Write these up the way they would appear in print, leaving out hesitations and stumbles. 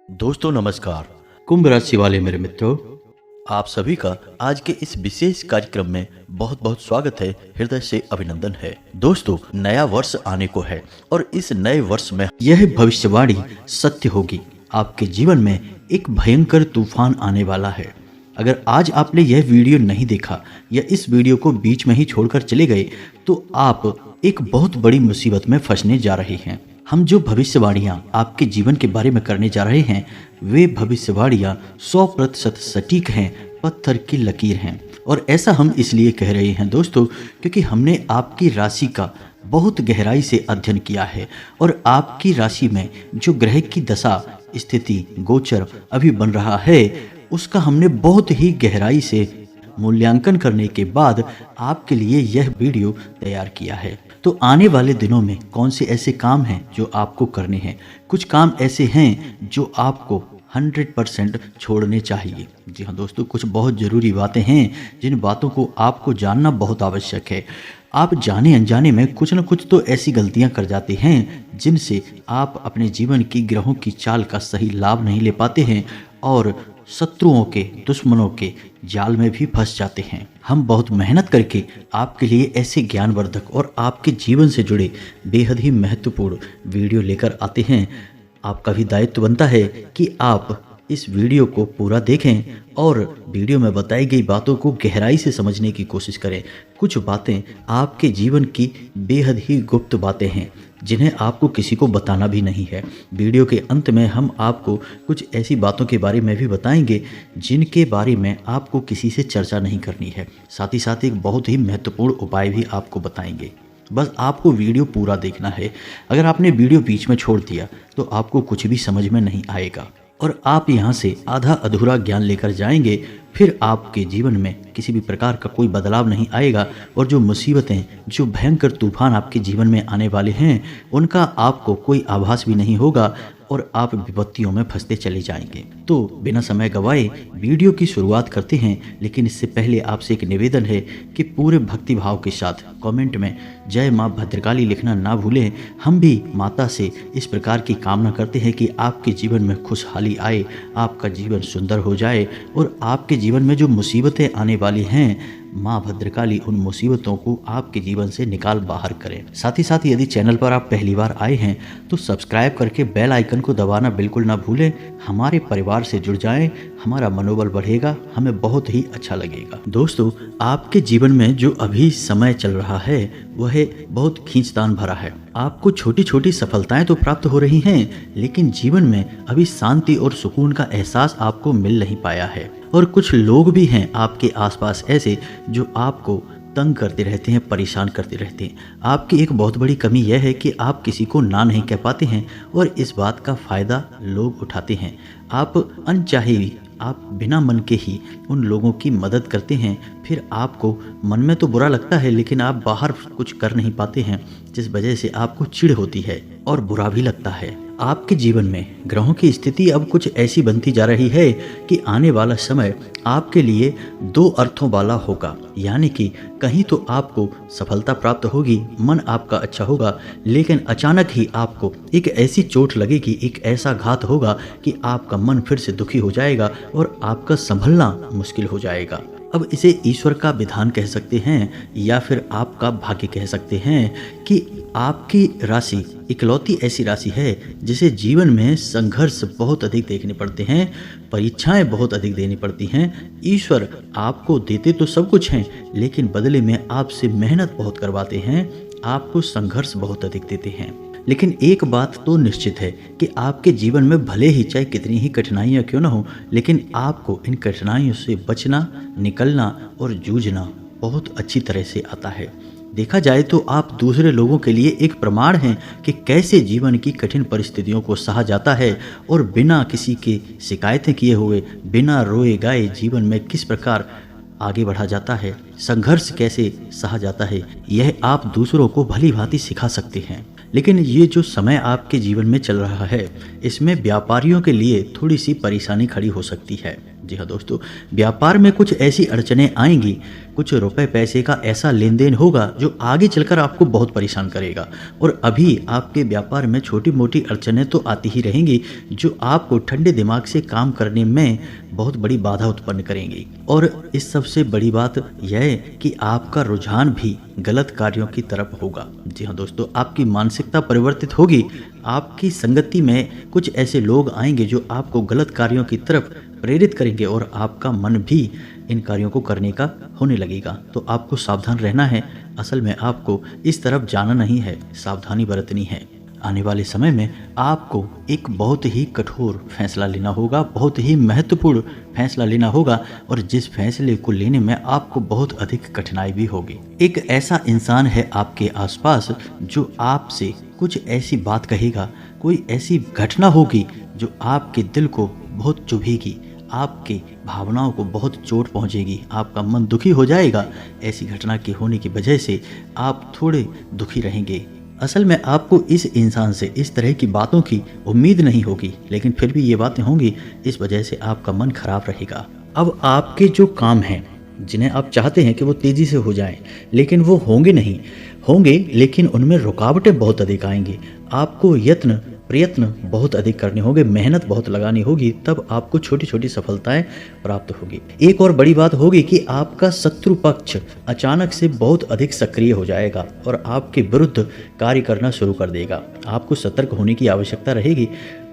दोस्तों नमस्कार। कुंभ राशि वाले मेरे मित्रों, आप सभी का आज के इस विशेष कार्यक्रम में बहुत बहुत स्वागत है, हृदय से अभिनंदन है। दोस्तों, नया वर्ष आने को है और इस नए वर्ष में यह भविष्यवाणी सत्य होगी। आपके जीवन में एक भयंकर तूफान आने वाला है। अगर आज आपने यह वीडियो नहीं देखा या इस वीडियो को बीच में ही छोड़कर चले गए तो आप एक बहुत बड़ी मुसीबत में फंसने जा रहे हैं। हम जो भविष्यवाणियां आपके जीवन के बारे में करने जा रहे हैं वे भविष्यवाणियां 100% सटीक हैं, पत्थर की लकीर हैं। और ऐसा हम इसलिए कह रहे हैं दोस्तों, क्योंकि हमने आपकी राशि का बहुत गहराई से अध्ययन किया है और आपकी राशि में जो ग्रह की दशा, स्थिति, गोचर अभी बन रहा है उसका हमने बहुत ही गहराई से मूल्यांकन करने के बाद आपके लिए यह वीडियो तैयार किया है। तो आने वाले दिनों में कौन से ऐसे काम हैं जो आपको करने हैं, कुछ काम ऐसे हैं जो आपको 100% छोड़ने चाहिए। जी हाँ दोस्तों, कुछ बहुत ज़रूरी बातें हैं जिन बातों को आपको जानना बहुत आवश्यक है। आप जाने अनजाने में कुछ न कुछ तो ऐसी गलतियां कर जाते हैं जिनसे आप अपने जीवन की ग्रहों की चाल का सही लाभ नहीं ले पाते हैं और शत्रुओं के, दुश्मनों के जाल में भी फंस जाते हैं। हम बहुत मेहनत करके आपके लिए ऐसे ज्ञानवर्धक और आपके जीवन से जुड़े बेहद ही महत्वपूर्ण वीडियो लेकर आते हैं। आपका भी दायित्व बनता है कि आप इस वीडियो को पूरा देखें और वीडियो में बताई गई बातों को गहराई से समझने की कोशिश करें। कुछ बातें आपके जीवन की बेहद ही गुप्त बातें हैं जिन्हें आपको किसी को बताना भी नहीं है। वीडियो के अंत में हम आपको कुछ ऐसी बातों के बारे में भी बताएंगे जिनके बारे में आपको किसी से चर्चा नहीं करनी है। साथ ही साथ एक बहुत ही महत्वपूर्ण उपाय भी आपको बताएंगे। बस आपको वीडियो पूरा देखना है। अगर आपने वीडियो बीच में छोड़ दिया तो आपको कुछ भी समझ में नहीं आएगा और आप यहाँ से आधा अधूरा ज्ञान लेकर जाएंगे, फिर आपके जीवन में किसी भी प्रकार का कोई बदलाव नहीं आएगा और जो मुसीबतें, जो भयंकर तूफान आपके जीवन में आने वाले हैं उनका आपको कोई आभास भी नहीं होगा और आप विपत्तियों में फंसते चले जाएंगे। तो बिना समय गवाए वीडियो की शुरुआत करते हैं, लेकिन इससे पहले आपसे एक निवेदन है कि पूरे भक्ति भाव के साथ कमेंट में जय माँ भद्रकाली लिखना ना भूलें। हम भी माता से इस प्रकार की कामना करते हैं कि आपके जीवन में खुशहाली आए, आपका जीवन सुंदर हो जाए और आपके जीवन में जो मुसीबतें आने वाली हैं माँ भद्रकाली उन मुसीबतों को आपके जीवन से निकाल बाहर करें। साथ ही साथ यदि चैनल पर आप पहली बार आए हैं तो सब्सक्राइब करके बेल आइकन को दबाना बिल्कुल ना भूलें। हमारे परिवार से जुड़ जाएं, हमारा मनोबल बढ़ेगा, हमें बहुत ही अच्छा लगेगा। दोस्तों, आपके जीवन में जो अभी समय चल रहा है वह बहुत खींचतान भरा है। आपको छोटी छोटी सफलताएं तो प्राप्त हो रही हैं, लेकिन जीवन में अभी शांति और सुकून का एहसास आपको मिल नहीं पाया है। और कुछ लोग भी हैं आपके आसपास ऐसे जो आपको तंग करते रहते हैं, परेशान करते रहते हैं। आपकी एक बहुत बड़ी कमी यह है कि आप किसी को ना नहीं कह पाते हैं और इस बात का फ़ायदा लोग उठाते हैं। आप अनचाहे भी, आप बिना मन के ही उन लोगों की मदद करते हैं, फिर आपको मन में तो बुरा लगता है लेकिन आप बाहर कुछ कर नहीं पाते हैं, जिस वजह से आपको चिढ़ होती है और बुरा भी लगता है। आपके जीवन में ग्रहों की स्थिति अब कुछ ऐसी बनती जा रही है कि आने वाला समय आपके लिए दो अर्थों वाला होगा। यानी कि कहीं तो आपको सफलता प्राप्त होगी, मन आपका अच्छा होगा, लेकिन अचानक ही आपको एक ऐसी चोट लगेगी, एक ऐसा घात होगा कि आपका मन फिर से दुखी हो जाएगा और आपका संभलना मुश्किल हो जाएगा। अब इसे ईश्वर का विधान कह सकते हैं या फिर आपका भाग्य कह सकते हैं कि आपकी राशि इकलौती ऐसी राशि है जिसे जीवन में संघर्ष बहुत अधिक देखने पड़ते हैं, परीक्षाएं बहुत अधिक देनी पड़ती हैं। ईश्वर आपको देते तो सब कुछ हैं, लेकिन बदले में आपसे मेहनत बहुत करवाते हैं, आपको संघर्ष बहुत अधिक देते हैं। लेकिन एक बात तो निश्चित है कि आपके जीवन में भले ही चाहे कितनी ही कठिनाइयाँ क्यों ना हो, लेकिन आपको इन कठिनाइयों से बचना, निकलना और जूझना बहुत अच्छी तरह से आता है। देखा जाए तो आप दूसरे लोगों के लिए एक प्रमाण हैं कि कैसे जीवन की कठिन परिस्थितियों को सहा जाता है और बिना किसी के शिकायतें किए हुए, बिना रोए गाए जीवन में किस प्रकार आगे बढ़ा जाता है, संघर्ष कैसे सहा जाता है, यह आप दूसरों को भली भांति सिखा सकते हैं। लेकिन ये जो समय आपके जीवन में चल रहा है इसमें व्यापारियों के लिए थोड़ी सी परेशानी खड़ी हो सकती है। जी हाँ दोस्तों, व्यापार में कुछ ऐसी अड़चनें आएंगी, कुछ रुपए पैसे का ऐसा लेन देन होगा जो आगे चलकर आपको बहुत परेशान करेगा। और अभी आपके व्यापार में छोटी मोटी अड़चनें तो आती ही रहेंगी जो आपको ठंडे दिमाग से काम करने में बहुत बड़ी बाधा उत्पन्न करेंगी। और इस सबसे बड़ी बात यह है कि आपका रुझान भी गलत कार्यों की तरफ होगा। जी हाँ दोस्तों, आपकी मानसिकता परिवर्तित होगी। आपकी संगति में कुछ ऐसे लोग आएंगे जो आपको गलत कार्यों की तरफ प्रेरित करेंगे और आपका मन भी इन कार्यों को करने का होने लगेगा। तो आपको सावधान रहना है। असल में आपको इस तरफ जाना नहीं है, सावधानी बरतनी है। आने वाले समय में आपको एक बहुत ही कठोर फैसला लेना होगा, बहुत ही महत्वपूर्ण फैसला लेना होगा, और जिस फैसले को लेने में आपको बहुत अधिक कठिनाई भी होगी। एक ऐसा इंसान है आपके आसपास जो आपसे कुछ ऐसी बात कहेगा, कोई ऐसी घटना होगी जो आपके दिल को बहुत चुभेगी, आपकी भावनाओं को बहुत चोट पहुंचेगी, आपका मन दुखी हो जाएगा। ऐसी घटना के होने की वजह से आप थोड़े दुखी रहेंगे। असल में आपको इस इंसान से इस तरह की बातों की उम्मीद नहीं होगी, लेकिन फिर भी ये बातें होंगी, इस वजह से आपका मन खराब रहेगा। अब आपके जो काम हैं जिन्हें आप चाहते हैं कि वो तेज़ी से हो जाएं, लेकिन वो होंगे नहीं, होंगे लेकिन उनमें रुकावटें बहुत अधिक आएंगी। आपको प्रयत्न बहुत अधिक करने होंगे, मेहनत बहुत लगानी होगी, तब आपको छोटी छोटी सफलताएं प्राप्त होगी। एक और बड़ी बात होगी कि आपका शत्रु पक्ष अचानक से बहुत अधिक सक्रिय हो जाएगा और आपके विरुद्ध कार्य करना शुरू कर देगा। आपको सतर्क होने की आवश्यकता रहेगी।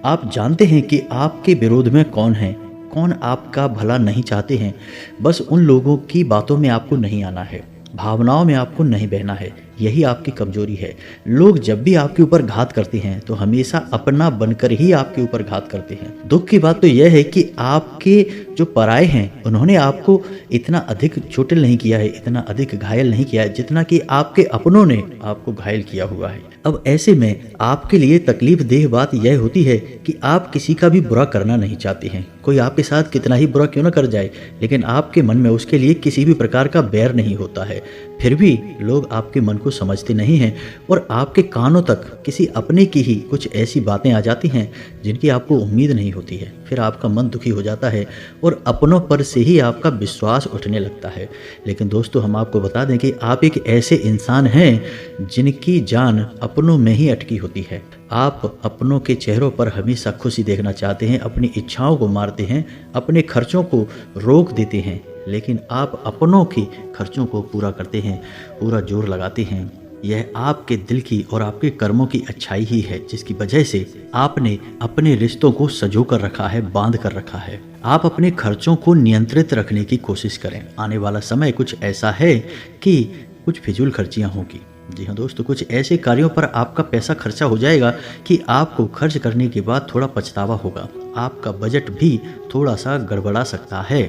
आप जानते हैं कि आपके विरोध में कौन है, कौन आपका भला नहीं चाहते हैं। बस उन लोगों की बातों में आपको नहीं आना है, भावनाओं में आपको नहीं बहना है। यही आपकी कमजोरी है। लोग जब भी आपके ऊपर घात करते हैं तो हमेशा अपना बनकर ही आपके ऊपर घात करते हैं। दुख की बात तो यह है कि आपके जो पराये हैं उन्होंने आपको इतना अधिक चोटिल नहीं किया है, इतना अधिक घायल नहीं किया है जितना कि आपके अपनों ने आपको घायल किया हुआ है। अब ऐसे में आपके लिए तकलीफ देह बात यह होती है कि आप किसी का भी बुरा करना नहीं चाहते हैं। कोई आपके साथ कितना ही बुरा क्यों न कर जाए, लेकिन आपके मन में उसके लिए किसी भी प्रकार का बैर नहीं होता है। फिर भी लोग आपके मन को समझते नहीं हैं और आपके कानों तक किसी अपने की ही कुछ ऐसी बातें आ जाती हैं जिनकी आपको उम्मीद नहीं होती है। फिर आपका मन दुखी हो जाता है और अपनों पर से ही आपका विश्वास उठने लगता है। लेकिन दोस्तों, हम आपको बता दें कि आप एक ऐसे इंसान हैं जिनकी जान अपनों में ही अटकी होती है। आप अपनों के चेहरों पर हमेशा खुशी देखना चाहते हैं, अपनी इच्छाओं को मारते हैं, अपने खर्चों को रोक देते हैं, लेकिन आप अपनों की खर्चों को पूरा करते हैं, पूरा जोर लगाते हैं। यह आपके दिल की और आपके कर्मों की अच्छाई ही है जिसकी वजह से आपने अपने रिश्तों को संजो कर रखा है, बांध कर रखा है। आप अपने खर्चों को नियंत्रित रखने की कोशिश करें। आने वाला समय कुछ ऐसा है कि कुछ फिजूल खर्चियाँ होंगी। जी हाँ दोस्तों, कुछ ऐसे कार्यों पर आपका पैसा खर्चा हो जाएगा कि आपको खर्च करने के बाद थोड़ा पछतावा होगा। आपका बजट भी थोड़ा सा गड़बड़ा सकता है।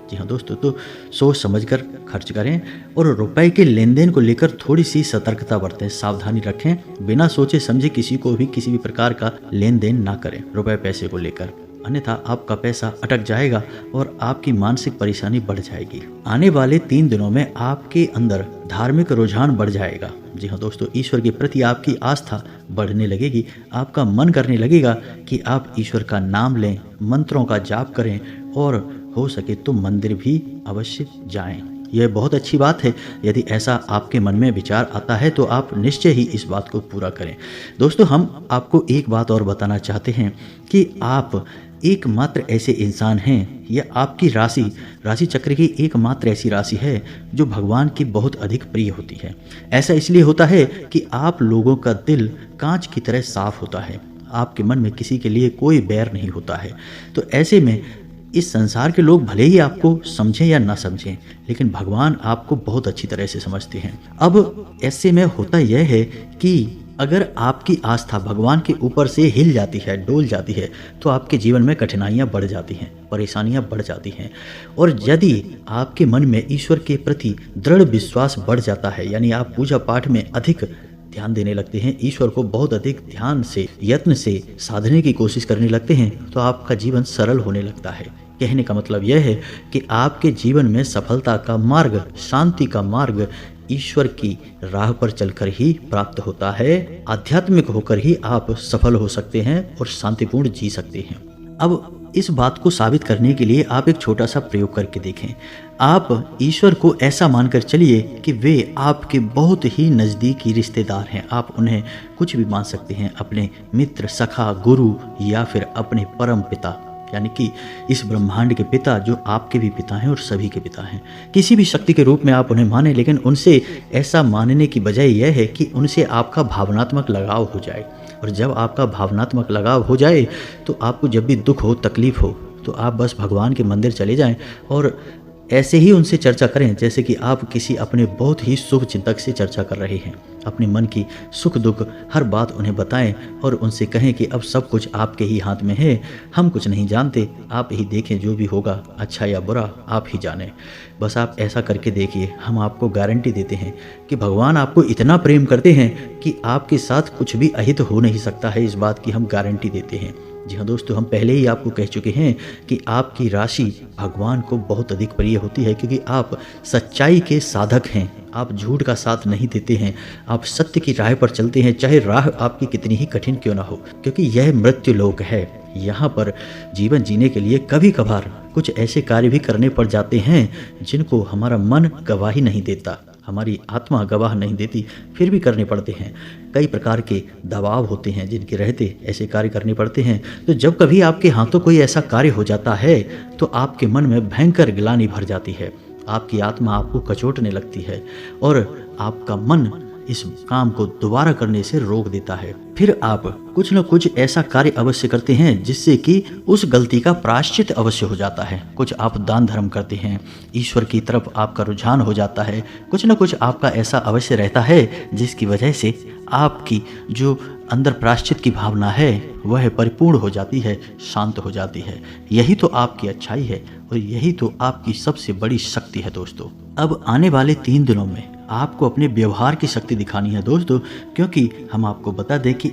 जी हाँ दोस्तों, तो सोच समझकर खर्च करें और रुपए के लेन देन को लेकर थोड़ी सी सतर्कता बरतें, सावधानी रखें। बिना सोचे समझे किसी को भी किसी भी प्रकार का लेन देन ना करें रुपए पैसे को लेकर, अन्यथा आपका पैसा अटक जाएगा और आपकी मानसिक परेशानी बढ़ जाएगी। आने वाले 3 दिनों में आपके अंदर धार्मिक रुझान बढ़ जाएगा। जी हाँ दोस्तों, ईश्वर के प्रति आपकी आस्था बढ़ने लगेगी। आपका मन करने लगेगा कि आप ईश्वर का नाम लें, मंत्रों का जाप करें और हो सके तो मंदिर भी अवश्य जाएं। यह बहुत अच्छी बात है। यदि ऐसा आपके मन में विचार आता है तो आप निश्चय ही इस बात को पूरा करें। दोस्तों, हम आपको एक बात और बताना चाहते हैं कि आप एकमात्र ऐसे इंसान हैं, यह आपकी राशि चक्र की एकमात्र ऐसी राशि है जो भगवान की बहुत अधिक प्रिय होती है। ऐसा इसलिए होता है कि आप लोगों का दिल कांच की तरह साफ होता है। आपके मन में किसी के लिए कोई बैर नहीं होता है। तो ऐसे में इस संसार के लोग भले ही आपको समझें या ना समझें, लेकिन भगवान आपको बहुत अच्छी तरह से समझते हैं। अब ऐसे में होता यह है कि अगर आपकी आस्था भगवान के ऊपर से हिल जाती है, डोल जाती है, तो आपके जीवन में कठिनाइयाँ बढ़ जाती हैं, परेशानियाँ बढ़ जाती हैं। और यदि आपके मन में ईश्वर के प्रति दृढ़ विश्वास बढ़ जाता है, यानी आप पूजा पाठ में अधिक ध्यान देने लगते हैं, ईश्वर को बहुत अधिक ध्यान से, यत्न से साधने की कोशिश करने लगते हैं, तो आपका जीवन सरल होने लगता है। कहने का मतलब यह है कि आपके जीवन में सफलता का मार्ग, शांति का मार्ग ईश्वर की राह पर चलकर ही प्राप्त होता है। आध्यात्मिक होकर ही आप सफल हो सकते हैं और शांतिपूर्ण जी सकते हैं। अब इस बात को साबित करने के लिए आप एक छोटा सा प्रयोग करके देखें। आप ईश्वर को ऐसा मानकर चलिए कि वे आपके बहुत ही नज़दीकी रिश्तेदार हैं। आप उन्हें कुछ भी मान सकते हैं, अपने मित्र, सखा, गुरु या फिर अपने परम पिता, यानी कि इस ब्रह्मांड के पिता जो आपके भी पिता हैं और सभी के पिता हैं। किसी भी शक्ति के रूप में आप उन्हें माने, लेकिन उनसे ऐसा मानने की बजाय यह है कि उनसे आपका भावनात्मक लगाव हो जाए। और जब आपका भावनात्मक लगाव हो जाए तो आपको जब भी दुख हो, तकलीफ हो, तो आप बस भगवान के मंदिर चले जाएं और ऐसे ही उनसे चर्चा करें जैसे कि आप किसी अपने बहुत ही शुभ चिंतक से चर्चा कर रहे हैं। अपने मन की सुख दुख हर बात उन्हें बताएं और उनसे कहें कि अब सब कुछ आपके ही हाथ में है, हम कुछ नहीं जानते, आप ही देखें, जो भी होगा अच्छा या बुरा आप ही जानें। बस आप ऐसा करके देखिए, हम आपको गारंटी देते हैं कि भगवान आपको इतना प्रेम करते हैं कि आपके साथ कुछ भी अहित हो नहीं सकता है, इस बात की हम गारंटी देते हैं। जी हाँ दोस्तों, हम पहले ही आपको कह चुके हैं कि आपकी राशि भगवान को बहुत अधिक प्रिय होती है, क्योंकि आप सच्चाई के साधक हैं, आप झूठ का साथ नहीं देते हैं, आप सत्य की राह पर चलते हैं, चाहे राह आपकी कितनी ही कठिन क्यों ना हो, क्योंकि यह मृत्यु लोक है। यहाँ पर जीवन जीने के लिए कभी कभार कुछ ऐसे कार्य भी करने पड़ जाते हैं जिनको हमारा मन गवाही नहीं देता, हमारी आत्मा गवाह नहीं देती, फिर भी करने पड़ते हैं। कई प्रकार के दबाव होते हैं जिनके रहते ऐसे कार्य करने पड़ते हैं। तो जब कभी आपके हाथों कोई ऐसा कार्य हो जाता है तो आपके मन में भयंकर ग्लानि भर जाती है, आपकी आत्मा आपको कचोटने लगती है और आपका मन इस काम को दोबारा करने से रोक देता है। फिर आप कुछ न कुछ ऐसा कार्य अवश्य करते हैं जिससे कि उस गलती का प्रायश्चित अवश्य हो जाता है। कुछ आप दान धर्म करते हैं, ईश्वर की तरफ आपका रुझान हो जाता है, कुछ न कुछ आपका ऐसा अवश्य रहता है जिसकी वजह से आपकी जो अंदर प्रायश्चित की भावना है वह परिपूर्ण हो जाती है, शांत हो जाती है। यही तो आपकी अच्छाई है और यही तो आपकी सबसे बड़ी शक्ति है दोस्तों। अब आने वाले 3 दिनों में आपको अपने व्यवहार की शक्ति दिखानी है दोस्तों, क्योंकि हम आपको बता दें कि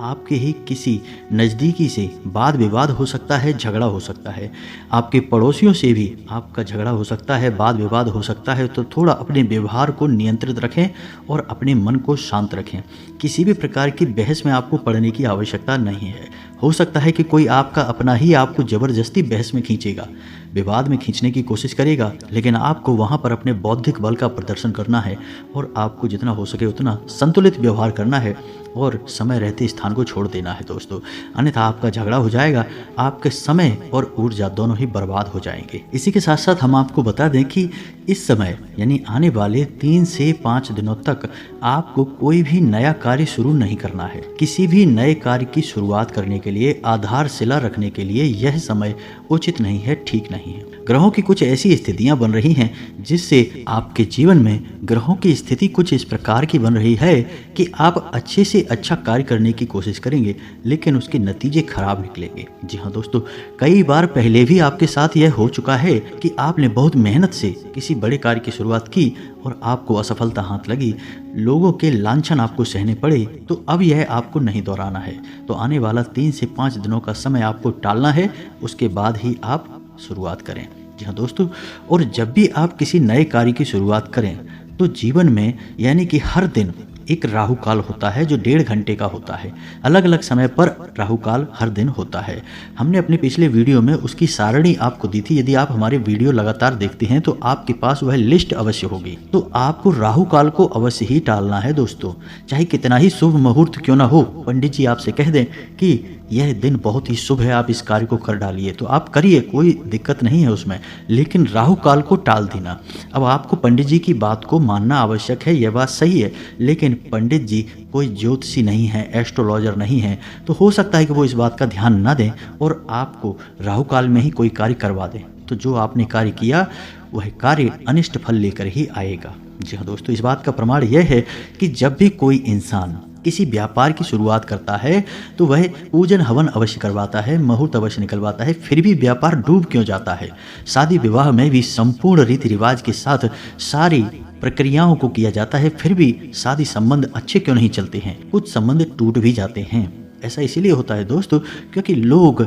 आपके ही किसी नज़दीकी से वाद विवाद हो सकता है, झगड़ा हो सकता है, आपके पड़ोसियों से भी आपका झगड़ा हो सकता है, वाद विवाद हो सकता है। तो थोड़ा अपने व्यवहार को नियंत्रित रखें और अपने मन को शांत रखें। किसी भी प्रकार की बहस में आपको पड़ने की आवश्यकता नहीं है। हो सकता है कि कोई आपका अपना ही आपको ज़बरदस्ती बहस में खींचेगा, विवाद में खींचने की कोशिश करेगा, लेकिन आपको वहाँ पर अपने बौद्धिक बल का प्रदर्शन करना है और आपको जितना हो सके उतना संतुलित व्यवहार करना है और समय रहते स्थान को छोड़ देना है दोस्तों, अन्यथा आपका झगड़ा हो जाएगा, आपके समय और ऊर्जा दोनों ही बर्बाद हो जाएंगे। इसी के साथ साथ हम आपको बता दें कि इस समय यानी आने वाले 3 से 5 दिनों तक आपको कोई भी नया कार्य शुरू नहीं करना है। किसी भी नए कार्य की शुरुआत करने के लिए, आधारशिला रखने के लिए यह समय उचित नहीं है, ठीक नहीं है। ग्रहों की कुछ ऐसी स्थितियां बन रही हैं जिससे आपके जीवन में ग्रहों की स्थिति कुछ इस प्रकार की बन रही है कि आप अच्छे से अच्छा कार्य करने की कोशिश करेंगे लेकिन उसके नतीजे खराब निकलेंगे। जी हाँ दोस्तों, कई बार पहले भी आपके साथ यह हो चुका है कि आपने बहुत मेहनत से किसी बड़े कार्य की शुरुआत की और आपको असफलता हाथ लगी, लोगों के लांछन आपको सहने पड़े। तो अब यह आपको नहीं दोहराना है। तो आने वाला 3 से 5 दिनों का समय आपको टालना है, उसके बाद ही आप शुरुआत करें। जी हाँ दोस्तों, और जब भी आप किसी नए कार्य की शुरुआत करें तो जीवन में यानी कि हर दिन एक राहु काल होता है जो 1.5 घंटे का होता है। अलग अलग समय पर राहु काल हर दिन होता है। हमने अपने पिछले वीडियो में उसकी सारणी आपको दी थी। यदि आप हमारे वीडियो लगातार देखते हैं तो आपके पास वह लिस्ट अवश्य होगी। तो आपको राहु काल को अवश्य ही टालना है दोस्तों, चाहे कितना ही शुभ मुहूर्त क्यों ना हो। पंडित जी आपसे कह दें कि यह दिन बहुत ही शुभ है, आप इस कार्य को कर डालिए, तो आप करिए, कोई दिक्कत नहीं है उसमें, लेकिन राहु काल को टाल देना। अब आपको पंडित जी की बात को मानना आवश्यक है, यह बात सही है, लेकिन पंडित जी कोई ज्योतिषी नहीं है, एस्ट्रोलॉजर नहीं है, तो हो सकता है कि वो इस बात का ध्यान न दें और आपको राहु काल में ही कोई कार्य करवा दें। तो जो आपने कार्य किया वह कार्य अनिष्ट फल लेकर ही आएगा। जी हाँ दोस्तों, इस बात का प्रमाण यह है कि जब भी कोई इंसान किसी व्यापार की शुरुआत करता है तो वह पूजन हवन अवश्य करवाता है, मुहूर्त अवश्य निकलवाता है, फिर भी व्यापार डूब क्यों जाता है। शादी विवाह में भी संपूर्ण रीति रिवाज के साथ सारी प्रक्रियाओं को किया जाता है, फिर भी शादी संबंध अच्छे क्यों नहीं चलते हैं, कुछ संबंध टूट भी जाते हैं। ऐसा इसीलिए होता है दोस्तों क्योंकि लोग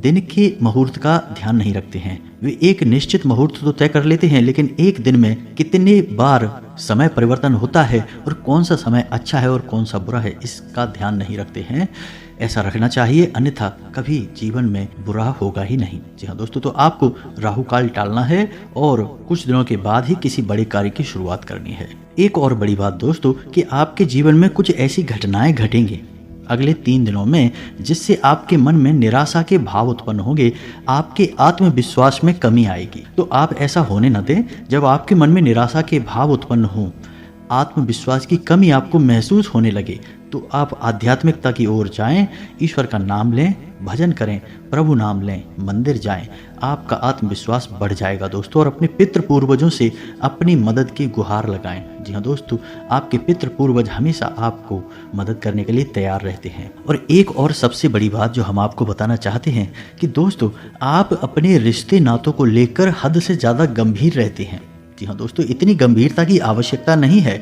दिन के मुहूर्त का ध्यान नहीं रखते हैं। वे एक निश्चित मुहूर्त तो तय कर लेते हैं, लेकिन एक दिन में कितने बार समय परिवर्तन होता है और कौन सा समय अच्छा है और कौन सा बुरा है इसका ध्यान नहीं रखते हैं। ऐसा रखना चाहिए, अन्यथा कभी जीवन में बुरा होगा ही नहीं। जी हाँ दोस्तों, तो आपको राहु काल टालना है और कुछ दिनों के बाद ही किसी बड़े कार्य की शुरुआत करनी है। एक और बड़ी बात दोस्तों कि आपके जीवन में कुछ ऐसी घटनाएं घटेंगी अगले 3 दिनों में जिससे आपके मन में निराशा के भाव उत्पन्न होंगे, आपके आत्मविश्वास में कमी आएगी। तो आप ऐसा होने न दें जब आपके मन में निराशा के भाव उत्पन्न हो, आत्मविश्वास की कमी आपको महसूस होने लगे, तो आप आध्यात्मिकता की ओर जाएं, ईश्वर का नाम लें, भजन करें, प्रभु नाम लें, मंदिर जाएं, आपका आत्मविश्वास बढ़ जाएगा दोस्तों। और अपने पितृ पूर्वजों से अपनी मदद की गुहार लगाएं। जी हाँ दोस्तों, आपके पितृ पूर्वज हमेशा आपको मदद करने के लिए तैयार रहते हैं। और एक और सबसे बड़ी बात जो हम आपको बताना चाहते हैं कि दोस्तों, आप अपने रिश्ते नातों को लेकर हद से ज़्यादा गंभीर रहते हैं। जी हाँ दोस्तों, इतनी गंभीरता की आवश्यकता नहीं है।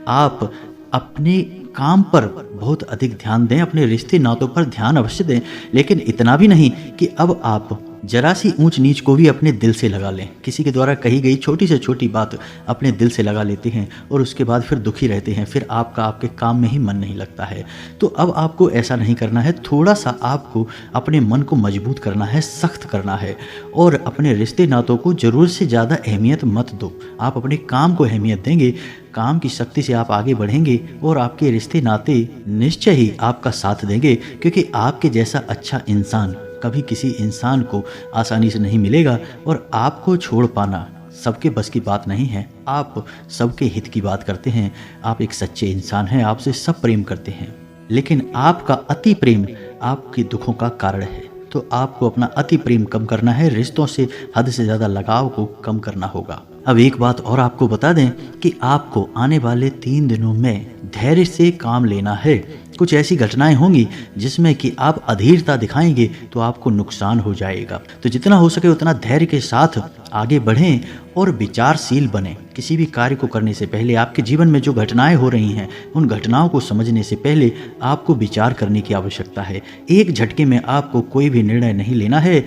आप अपने काम पर बहुत अधिक ध्यान दें, अपने रिश्ते नातों पर ध्यान अवश्य दें, लेकिन इतना भी नहीं कि अब आप जरा सी ऊंच नीच को भी अपने दिल से लगा लें। किसी के द्वारा कही गई छोटी से छोटी बात अपने दिल से लगा लेते हैं और उसके बाद फिर दुखी रहते हैं, फिर आपका आपके काम में ही मन नहीं लगता है। तो अब आपको ऐसा नहीं करना है। थोड़ा सा आपको अपने मन को मजबूत करना है, सख्त करना है और अपने रिश्ते नातों को ज़रूरत से ज़्यादा अहमियत मत दो। आप अपने काम को अहमियत देंगे, काम की शक्ति से आप आगे बढ़ेंगे और आपके रिश्ते नाते निश्चय ही आपका साथ देंगे, क्योंकि आपके जैसा अच्छा इंसान कभी किसी इंसान को आसानी से नहीं मिलेगा और आपको छोड़ पाना सबके बस की बात नहीं है। आप सबके हित की बात करते हैं, आप एक सच्चे इंसान हैं, आपसे सब प्रेम करते हैं, लेकिन आपका अति प्रेम आपके दुखों का कारण है। तो आपको अपना अति प्रेम कम करना है, रिश्तों से हद से ज़्यादा लगाव को कम करना होगा। अब एक बात और आपको बता दें कि आपको आने वाले 3 दिनों में धैर्य से काम लेना है। कुछ ऐसी घटनाएं होंगी जिसमें कि आप अधीरता दिखाएंगे तो आपको नुकसान हो जाएगा। तो जितना हो सके उतना धैर्य के साथ आगे बढ़ें और विचारशील बनें। किसी भी कार्य को करने से पहले आपके जीवन में जो घटनाएं हो रही हैं, उन घटनाओं को समझने से पहले आपको विचार करने की आवश्यकता है। एक झटके में आपको कोई भी निर्णय नहीं लेना है,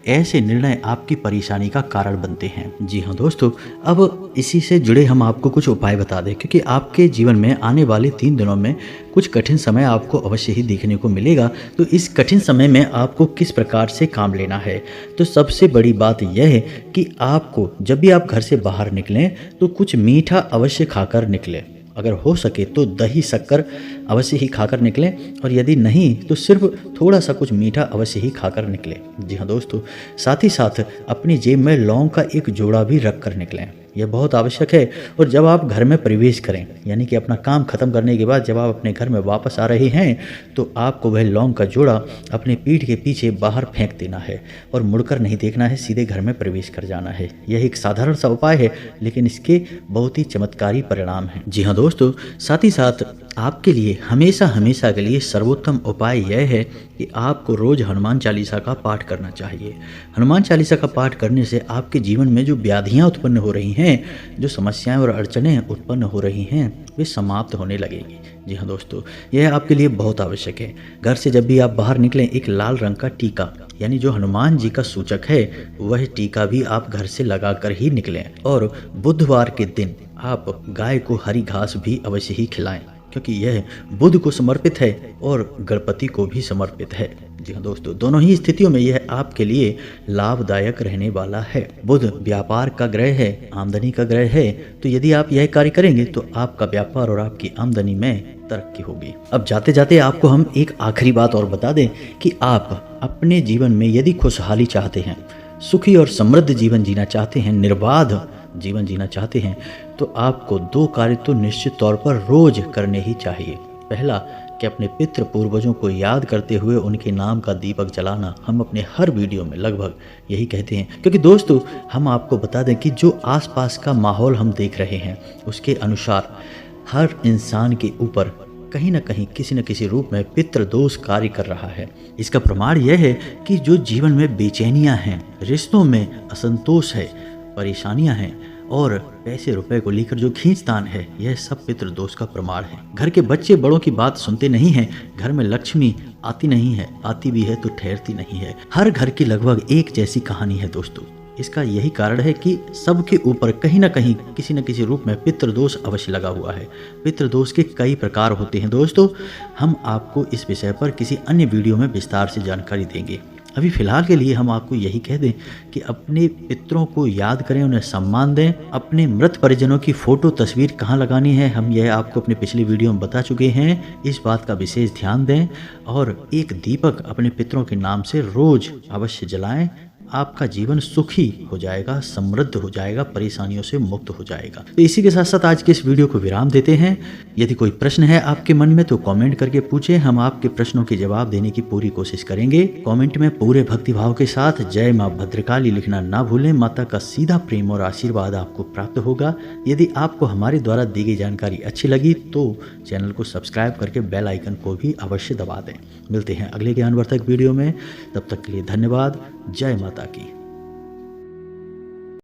ऐसे निर्णय आपकी परेशानी का कारण बनते हैं। जी हाँ दोस्तों, अब इसी से जुड़े हम आपको कुछ उपाय बता दें, क्योंकि आपके जीवन में आने वाले 3 दिनों में कुछ कठिन समय आपको अवश्य ही देखने को मिलेगा। तो इस कठिन समय में आपको किस प्रकार से काम लेना है, तो सबसे बड़ी बात यह है कि आपको जब भी आप घर से बाहर निकलें तो कुछ मीठा अवश्य खाकर निकलें। अगर हो सके तो दही शक्कर अवश्य ही खाकर निकलें, और यदि नहीं तो सिर्फ थोड़ा सा कुछ मीठा अवश्य ही खाकर निकलें। जी हाँ दोस्तों, साथ ही साथ अपनी जेब में लौंग का एक जोड़ा भी रख कर निकलें, यह बहुत आवश्यक है। और जब आप घर में प्रवेश करें, यानी कि अपना काम खत्म करने के बाद जब आप अपने घर में वापस आ रहे हैं, तो आपको वह लौंग का जोड़ा अपने पीठ के पीछे बाहर फेंक देना है और मुड़कर नहीं देखना है, सीधे घर में प्रवेश कर जाना है। यह एक साधारण सा उपाय है, लेकिन इसके बहुत ही चमत्कारी परिणाम हैं। जी हाँ दोस्तों, साथ ही साथ आपके लिए हमेशा हमेशा के लिए सर्वोत्तम उपाय यह है कि आपको रोज हनुमान चालीसा का पाठ करना चाहिए। हनुमान चालीसा का पाठ करने से आपके जीवन में जो व्याधियां उत्पन्न हो रही हैं, जो समस्याएं और अड़चनें उत्पन्न हो रही हैं, वे समाप्त होने लगेगी। जी हाँ दोस्तों, यह आपके लिए बहुत आवश्यक है। घर से जब भी आप बाहर निकलें, एक लाल रंग का टीका, यानी जो हनुमान जी का सूचक है, वह टीका भी आप घर से लगाकर ही निकलें। और बुधवार के दिन आप गाय को हरी घास भी अवश्य ही खिलाएं, क्योंकि यह बुध को समर्पित है और गणपति को भी समर्पित है। जी हाँ दोस्तों, दोनों ही स्थितियों में यह आपके लिए लाभदायक रहने वाला है। बुध व्यापार का ग्रह है, आमदनी का ग्रह है, तो यदि आप यह कार्य करेंगे तो आपका व्यापार और आपकी आमदनी में तरक्की होगी। अब जाते जाते आपको हम एक आखिरी बात और बता दें कि आप अपने जीवन में यदि खुशहाली चाहते हैं, सुखी और समृद्ध जीवन जीना चाहते हैं, निर्बाध जीवन जीना चाहते हैं, तो आपको 2 कार्य तो निश्चित तौर पर रोज करने ही चाहिए। पहला कि अपने पितृ पूर्वजों को याद करते हुए उनके नाम का दीपक जलाना। हम अपने हर वीडियो में लगभग यही कहते हैं, क्योंकि दोस्तों हम आपको बता दें कि जो आसपास का माहौल हम देख रहे हैं, उसके अनुसार हर इंसान के ऊपर कहीं ना कहीं किसी न किसी रूप में पितृदोष कार्य कर रहा है। इसका प्रमाण यह है कि जो जीवन में बेचैनियां हैं, रिश्तों में असंतोष है, परेशानियां हैं और पैसे रुपए को लेकर जो खींचतान है, यह सब पितृदोष का प्रमाण है। घर के बच्चे बड़ों की बात सुनते नहीं हैं, घर में लक्ष्मी आती नहीं है, आती भी है तो ठहरती नहीं है। हर घर की लगभग एक जैसी कहानी है दोस्तों। इसका यही कारण है कि सबके ऊपर कहीं ना कहीं किसी न किसी रूप में पितृदोष अवश्य लगा हुआ है। पितृदोष के कई प्रकार होते हैं दोस्तों, हम आपको इस विषय पर किसी अन्य वीडियो में विस्तार से जानकारी देंगे। अभी फ़िलहाल के लिए हम आपको यही कह दें कि अपने पितरों को याद करें, उन्हें सम्मान दें। अपने मृत परिजनों की फ़ोटो तस्वीर कहाँ लगानी है हम यह आपको अपने पिछली वीडियो में बता चुके हैं, इस बात का विशेष ध्यान दें। और एक दीपक अपने पितरों के नाम से रोज़ अवश्य जलाएं। आपका जीवन सुखी हो जाएगा, समृद्ध हो जाएगा, परेशानियों से मुक्त हो जाएगा। तो इसी के साथ साथ आज के इस वीडियो को विराम देते हैं। यदि कोई प्रश्न है आपके मन में तो कमेंट करके पूछें, हम आपके प्रश्नों के जवाब देने की पूरी कोशिश करेंगे। कमेंट में पूरे भक्तिभाव के साथ जय माँ भद्रकाली लिखना ना भूलें। माता का सीधा प्रेम और आशीर्वाद आपको प्राप्त होगा। यदि आपको हमारे द्वारा दी गई जानकारी अच्छी लगी तो चैनल को सब्सक्राइब करके बेल आइकन को भी अवश्य दबा दें। मिलते हैं अगले ज्ञानवर्धक वीडियो में, तब तक के लिए धन्यवाद। जय माता की।